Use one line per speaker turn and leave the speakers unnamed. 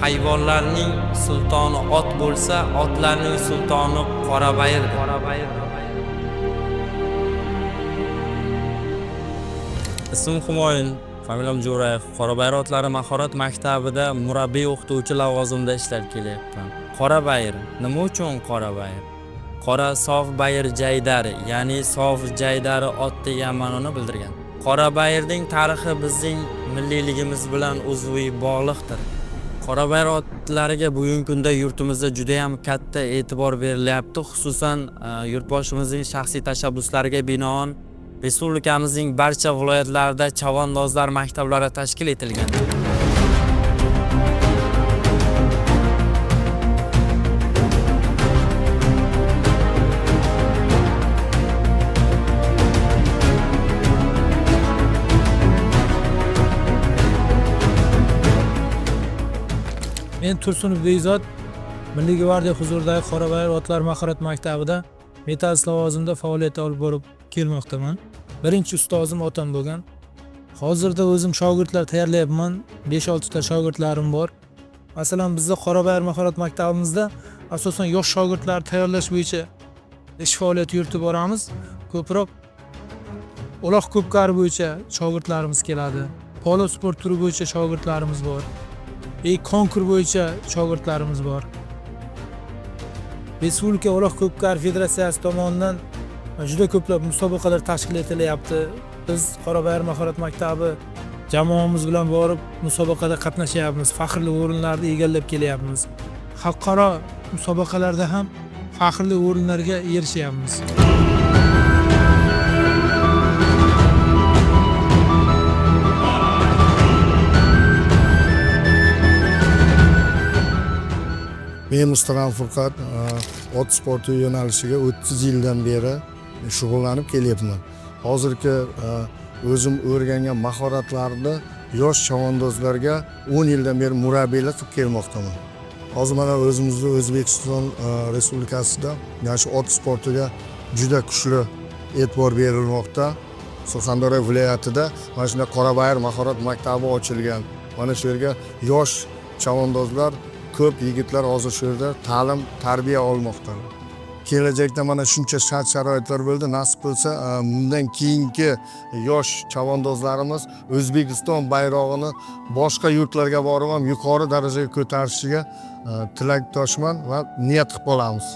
hayvonlarning sultoni ot bo'lsa, otlarning sultoni Qorabayirdir. Ismim Humoyun, familiyam Jo'rayev. Qorabayir otlari mahorat maktabida murabbiy o'qituvchi lavozimida ishlab kelyapman. Qorabayir, nima uchun Qorabayir? Qora sof bayir jaydari, ya'ni sof jaydari ot degan ma'noni bildirgan. Qorabayirning tarixi bizning milliyligimiz bilan uzviy bog'liqdir. Qorabayir otlariga bugungi kunda yurtimizda juda ham katta e'tibor berilyapti, xususan yurtboshimizning shaxsiy tashabbuslariga binoan respublikamizning barcha viloyatlarida chavandozlar maktablari tashkil etilgan.
Men Tursunov Bekzod Milliy gvardiya huzuridagi Qorabayir otlar mahorat maktabida metodist lavozimda faoliyat olib borib kelmoqdaman. Birinchi ustozim otam bo'lgan. Hozirda o'zim shogirdlar tayyorlayapman. 5-6 ta shogirdlarim bor. Masalan, bizda Qorabayir mahorat maktabimizda asosan yosh shogirdlar tayyorlash bo'yicha ish faoliyati yuritib boramiz. Ko'proq uloq ko'pkari bo'yicha shogirdlarimiz keladi. Polo sport turi bo'yicha shogirdlarimiz bor. Konkurs bo'yicha shogirdlarimiz bor. Respublika uloq ko'pkari federatsiyasi tomonidan juda ko'plab musobaqalar tashkil etilyapti. Biz Qorabayir mahorat maktabi jamoamiz bilan borib musobaqada qatnashyapmiz. Faxrli o'rinlarni egallab kelyapmiz. Xalqaro musobaqalarda ham faxrli o'rinlarga erishyapmiz.
Men Mustafa Furqat ot sporti yo'nalishiga 30 yildan beri shug'ullanib kelyapman. Hozirgi o'zim o'rgangan mahoratlarni yosh chavandozlarga 10 yildan beri murabbiylik qilib kelmoqdaman. Hozir mana o'zimizning O'zbekiston Respublikasida mana shu ot sportiga juda kuchli e'tibor berilmoqda. Surxondaryo viloyatida mana shunday Qorabayir mahorat maktabi ochilgan. Mana shu yerga yosh chavandozlar ko'p yigitlar hozir shu yerda ta'lim, tarbiya olmoqda. Kelajakda mana shuncha shart-sharoitlar bo'ldi. Nasib bo'lsa, bundan keyingi yosh chavandozlarimiz O'zbekiston bayrog'ini boshqa yurtlarga borib ham yuqori darajaga ko'tarishiga tilakdoshman va niyat qilib qolamiz.